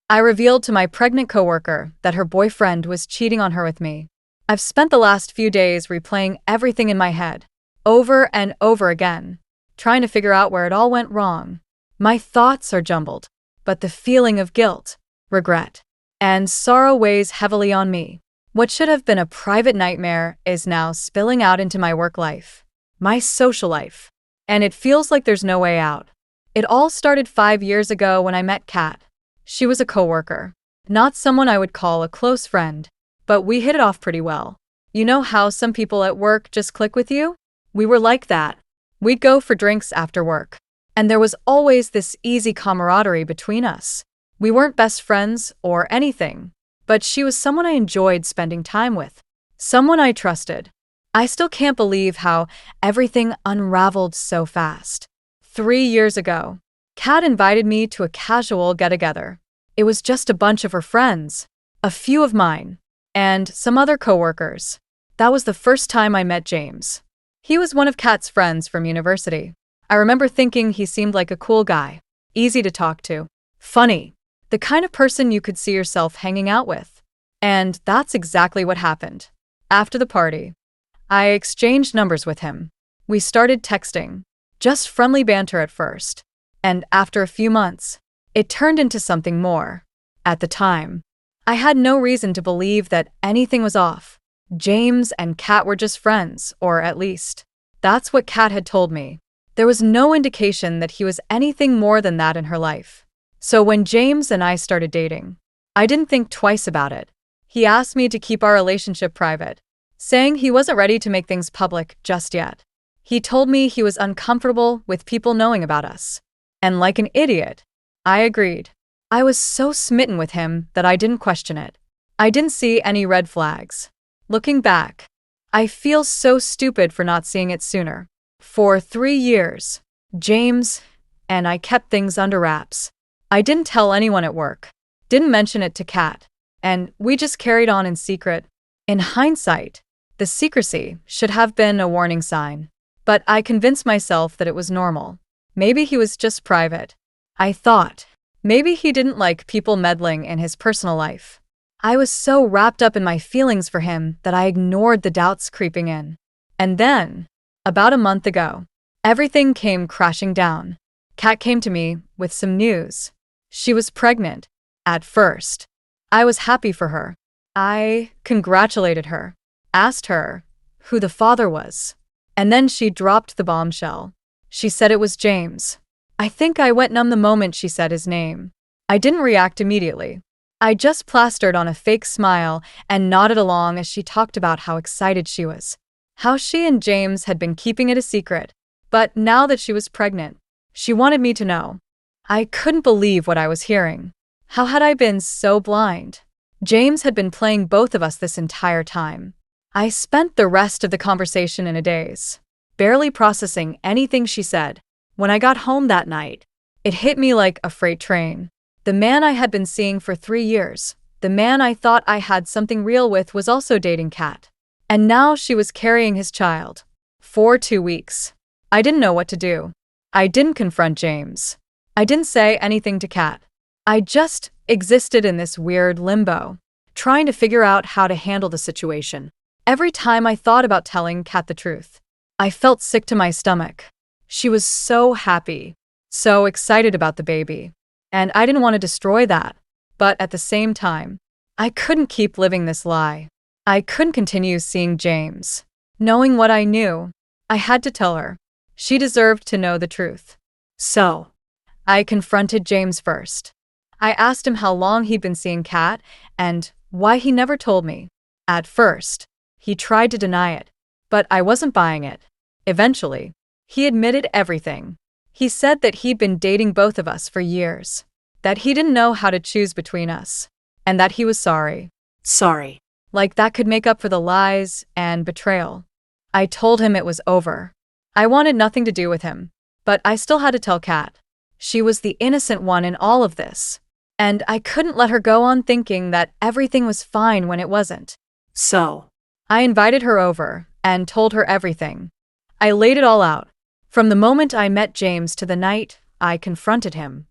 I revealed to my pregnant coworker that her boyfriend was cheating on her with me. I've spent the last few days replaying everything in my head, over and over again, trying to figure out where it all went wrong. My thoughts are jumbled, but the feeling of guilt, regret, and sorrow weighs heavily on me. What should have been a private nightmare is now spilling out into my work life, my social life, and it feels like there's no way out. It all started 5 years ago when I met Kat. She was a coworker, not someone I would call a close friend, but we hit it off pretty well. You know how some people at work just click with you? We were like that. We'd go for drinks after work, and there was always this easy camaraderie between us. We weren't best friends or anything, but she was someone I enjoyed spending time with, someone I trusted. I still can't believe how everything unraveled so fast. 3 years ago, Kat invited me to a casual get-together. It was just a bunch of her friends, a few of mine, and some other coworkers. That was the first time I met James. He was one of Kat's friends from university. I remember thinking he seemed like a cool guy, easy to talk to, funny, the kind of person you could see yourself hanging out with. And that's exactly what happened. After the party, I exchanged numbers with him. We started texting, just friendly banter at first, and after a few months, it turned into something more. At the time, I had no reason to believe that anything was off. James and Kat were just friends, or at least, that's what Kat had told me. There was no indication that he was anything more than that in her life. So when James and I started dating, I didn't think twice about it. He asked me to keep our relationship private, saying he wasn't ready to make things public just yet. He told me he was uncomfortable with people knowing about us. And like an idiot, I agreed. I was so smitten with him that I didn't question it. I didn't see any red flags. Looking back, I feel so stupid for not seeing it sooner. For 3 years, James and I kept things under wraps. I didn't tell anyone at work, didn't mention it to Kat, and we just carried on in secret. In hindsight, the secrecy should have been a warning sign, but I convinced myself that it was normal. Maybe he was just private. I thought, maybe he didn't like people meddling in his personal life. I was so wrapped up in my feelings for him that I ignored the doubts creeping in. And then, about a month ago, everything came crashing down. Kat came to me with some news. She was pregnant. At first, I was happy for her. I congratulated her, asked her who the father was, and then she dropped the bombshell. She said it was James. I think I went numb the moment she said his name. I didn't react immediately. I just plastered on a fake smile and nodded along as she talked about how excited she was, how she and James had been keeping it a secret, but now that she was pregnant, she wanted me to know. I couldn't believe what I was hearing. How had I been so blind? James had been playing both of us this entire time. I spent the rest of the conversation in a daze, barely processing anything she said. When I got home that night, it hit me like a freight train. The man I had been seeing for 3 years, the man I thought I had something real with, was also dating Kat. And now she was carrying his child. For 2 weeks, I didn't know what to do. I didn't confront James. I didn't say anything to Kat. I just existed in this weird limbo, trying to figure out how to handle the situation. Every time I thought about telling Kat the truth, I felt sick to my stomach. She was so happy, so excited about the baby, and I didn't want to destroy that. But at the same time, I couldn't keep living this lie. I couldn't continue seeing James. Knowing what I knew, I had to tell her. She deserved to know the truth. So, I confronted James first. I asked him how long he'd been seeing Kat and why he never told me. At first, he tried to deny it, but I wasn't buying it. Eventually, he admitted everything. He said that he'd been dating both of us for years, that he didn't know how to choose between us, and that he was sorry. Sorry. Like that could make up for the lies and betrayal. I told him it was over. I wanted nothing to do with him, but I still had to tell Kat. She was the innocent one in all of this, and I couldn't let her go on thinking that everything was fine when it wasn't. So, I invited her over and told her everything. I laid it all out. From the moment I met James to the night I confronted him.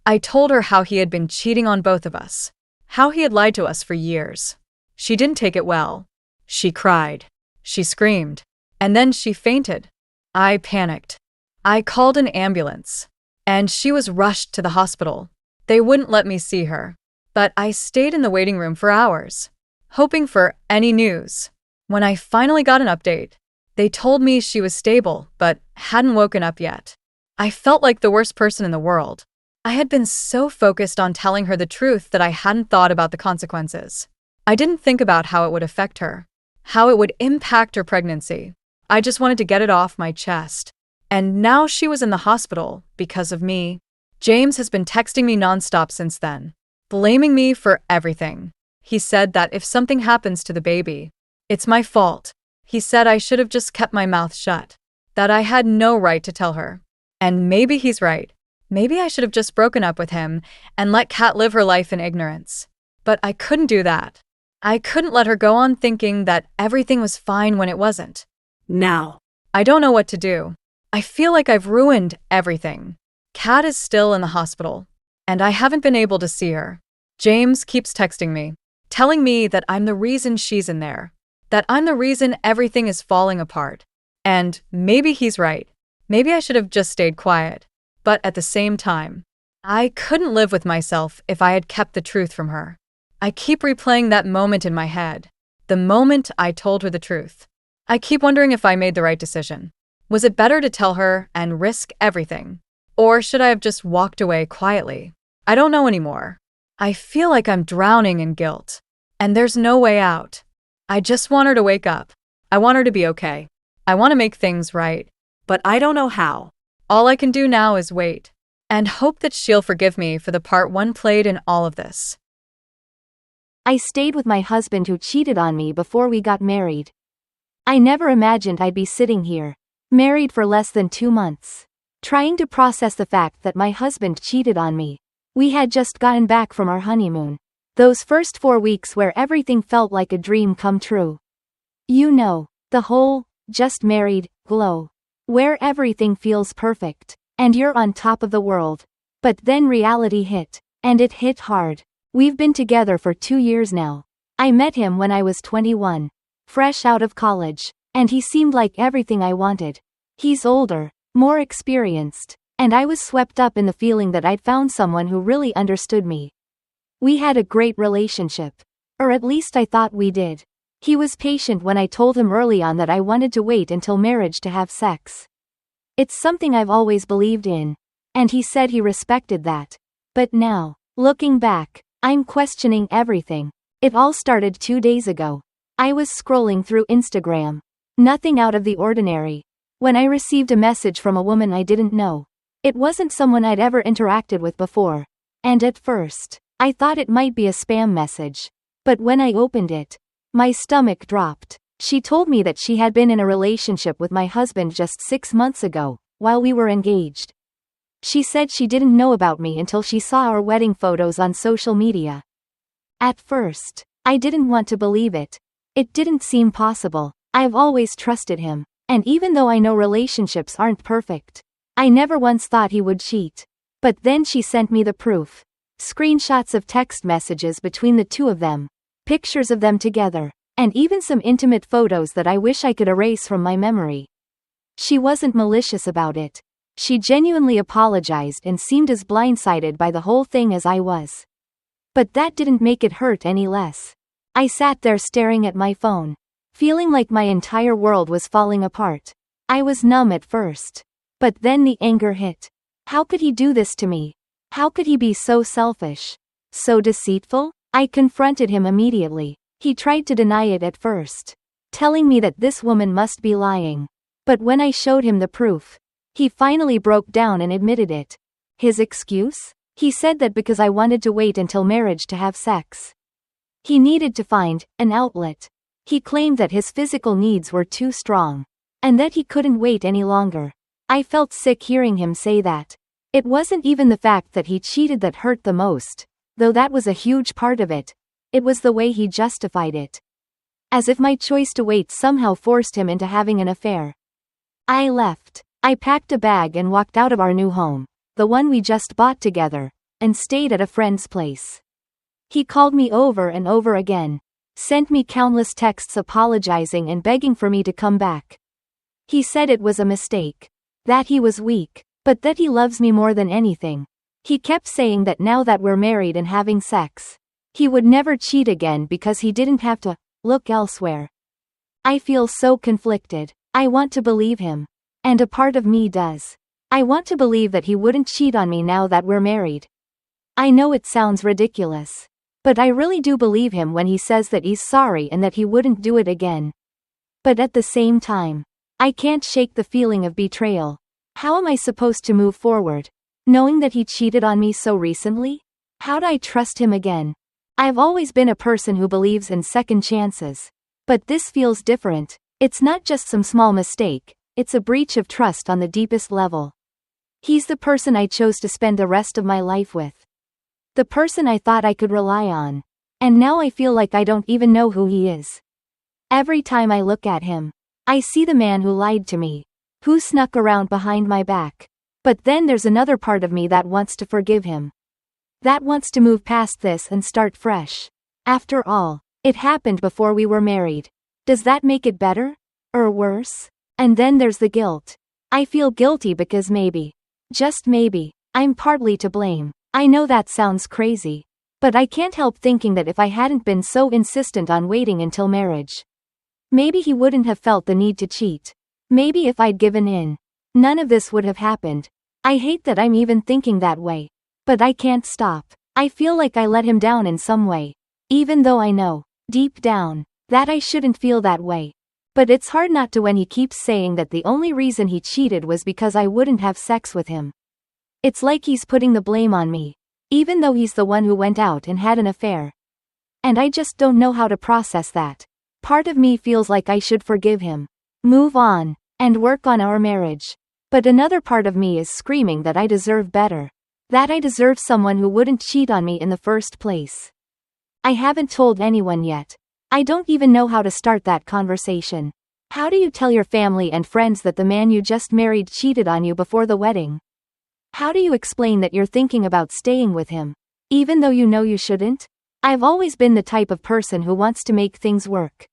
I told her how he had been cheating on both of us, how he had lied to us for years. She didn't take it well. She cried. She screamed. And then she fainted. I panicked. I called an ambulance. And she was rushed to the hospital. They wouldn't let me see her. But I stayed in the waiting room for hours, hoping for any news. When I finally got an update, they told me she was stable but hadn't woken up yet. I felt like the worst person in the world. I had been so focused on telling her the truth that I hadn't thought about the consequences. I didn't think about how it would affect her, how it would impact her pregnancy. I just wanted to get it off my chest. And now she was in the hospital because of me. James has been texting me nonstop since then, blaming me for everything. He said that if something happens to the baby, it's my fault. He said I should have just kept my mouth shut, that I had no right to tell her. And maybe he's right. Maybe I should have just broken up with him and let Kat live her life in ignorance. But I couldn't do that. I couldn't let her go on thinking that everything was fine when it wasn't. Now, I don't know what to do. I feel like I've ruined everything. Kat is still in the hospital, and I haven't been able to see her. James keeps texting me, telling me that I'm the reason she's in there, that I'm the reason everything is falling apart. And maybe he's right. Maybe I should have just stayed quiet. But at the same time, I couldn't live with myself if I had kept the truth from her. I keep replaying that moment in my head, the moment I told her the truth. I keep wondering if I made the right decision. Was it better to tell her and risk everything? Or should I have just walked away quietly? I don't know anymore. I feel like I'm drowning in guilt, and there's no way out. I just want her to wake up. I want her to be okay. I want to make things right, but I don't know how. All I can do now is wait, and hope that she'll forgive me for the part one played in all of this. I stayed with my husband who cheated on me before we got married. I never imagined I'd be sitting here, married for less than 2 months, trying to process the fact that my husband cheated on me. We had just gotten back from our honeymoon. Those first 4 weeks where everything felt like a dream come true. You know, the whole, just married, glow. Where everything feels perfect, and you're on top of the world. But then reality hit, and it hit hard. We've been together for 2 years now. I met him when I was 21, fresh out of college, and he seemed like everything I wanted. He's older, more experienced, and I was swept up in the feeling that I'd found someone who really understood me. We had a great relationship. Or at least I thought we did. He was patient when I told him early on that I wanted to wait until marriage to have sex. It's something I've always believed in, and he said he respected that. But now, looking back, I'm questioning everything. It all started 2 days ago. I was scrolling through Instagram. Nothing out of the ordinary. When I received a message from a woman I didn't know. It wasn't someone I'd ever interacted with before. And at first, I thought it might be a spam message. But when I opened it, my stomach dropped. She told me that she had been in a relationship with my husband just 6 months ago, while we were engaged. She said she didn't know about me until she saw our wedding photos on social media. At first, I didn't want to believe it. It didn't seem possible. I've always trusted him, and even though I know relationships aren't perfect, I never once thought he would cheat. But then she sent me the proof. Screenshots of text messages between the two of them, pictures of them together, and even some intimate photos that I wish I could erase from my memory. She wasn't malicious about it. She genuinely apologized and seemed as blindsided by the whole thing as I was. But that didn't make it hurt any less. I sat there staring at my phone, feeling like my entire world was falling apart. I was numb at first. But then the anger hit. How could he do this to me? How could he be so selfish? So deceitful? I confronted him immediately. He tried to deny it at first, telling me that this woman must be lying. But when I showed him the proof, he finally broke down and admitted it. His excuse? He said that because I wanted to wait until marriage to have sex. He needed to find an outlet. He claimed that his physical needs were too strong, and that he couldn't wait any longer. I felt sick hearing him say that. It wasn't even the fact that he cheated that hurt the most, though that was a huge part of it. It was the way he justified it. As if my choice to wait somehow forced him into having an affair. I left. I packed a bag and walked out of our new home, the one we just bought together, and stayed at a friend's place. He called me over and over again, sent me countless texts apologizing and begging for me to come back. He said it was a mistake, that he was weak, but that he loves me more than anything. He kept saying that now that we're married and having sex, he would never cheat again because he didn't have to look elsewhere. I feel so conflicted. I want to believe him. And a part of me does. I want to believe that he wouldn't cheat on me now that we're married. I know it sounds ridiculous, but I really do believe him when he says that he's sorry and that he wouldn't do it again. But at the same time, I can't shake the feeling of betrayal. How am I supposed to move forward, knowing that he cheated on me so recently? How'd I trust him again? I've always been a person who believes in second chances. But this feels different. It's not just some small mistake, it's a breach of trust on the deepest level. He's the person I chose to spend the rest of my life with. The person I thought I could rely on. And now I feel like I don't even know who he is. Every time I look at him, I see the man who lied to me, who snuck around behind my back. But then there's another part of me that wants to forgive him. That wants to move past this and start fresh. After all, it happened before we were married. Does that make it better? Or worse? And then there's the guilt. I feel guilty because maybe, just maybe, I'm partly to blame. I know that sounds crazy. But I can't help thinking that if I hadn't been so insistent on waiting until marriage, maybe he wouldn't have felt the need to cheat. Maybe if I'd given in, none of this would have happened. I hate that I'm even thinking that way. But I can't stop. I feel like I let him down in some way. Even though I know, deep down, that I shouldn't feel that way. But it's hard not to when he keeps saying that the only reason he cheated was because I wouldn't have sex with him. It's like he's putting the blame on me, even though he's the one who went out and had an affair. And I just don't know how to process that. Part of me feels like I should forgive him, move on, and work on our marriage. But another part of me is screaming that I deserve better. That I deserve someone who wouldn't cheat on me in the first place. I haven't told anyone yet. I don't even know how to start that conversation. How do you tell your family and friends that the man you just married cheated on you before the wedding? How do you explain that you're thinking about staying with him, even though you know you shouldn't? I've always been the type of person who wants to make things work,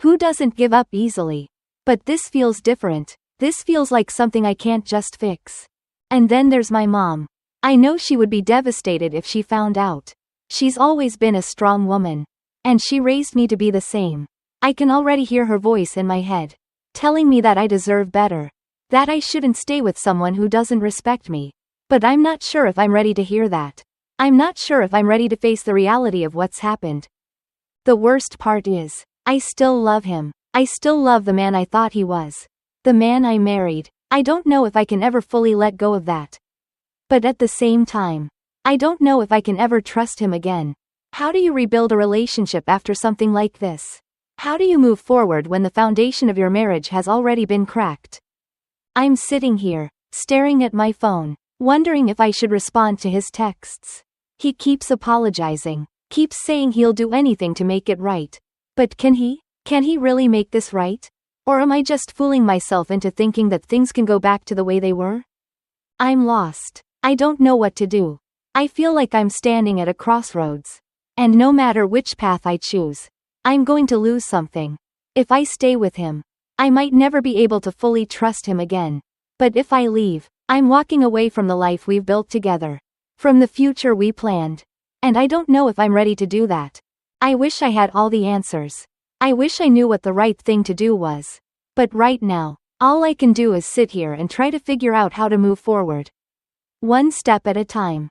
who doesn't give up easily. But this feels different. This feels like something I can't just fix. And then there's my mom. I know she would be devastated if she found out. She's always been a strong woman. And she raised me to be the same. I can already hear her voice in my head, telling me that I deserve better. That I shouldn't stay with someone who doesn't respect me. But I'm not sure if I'm ready to hear that. I'm not sure if I'm ready to face the reality of what's happened. The worst part is, I still love him. I still love the man I thought he was. The man I married. I don't know if I can ever fully let go of that. But at the same time, I don't know if I can ever trust him again. How do you rebuild a relationship after something like this? How do you move forward when the foundation of your marriage has already been cracked? I'm sitting here, staring at my phone, wondering if I should respond to his texts. He keeps apologizing, keeps saying he'll do anything to make it right. But can he? Can he really make this right? Or am I just fooling myself into thinking that things can go back to the way they were? I'm lost. I don't know what to do. I feel like I'm standing at a crossroads. And no matter which path I choose, I'm going to lose something. If I stay with him, I might never be able to fully trust him again. But if I leave, I'm walking away from the life we've built together, from the future we planned. And I don't know if I'm ready to do that. I wish I had all the answers. I wish I knew what the right thing to do was. But right now, all I can do is sit here and try to figure out how to move forward. One step at a time.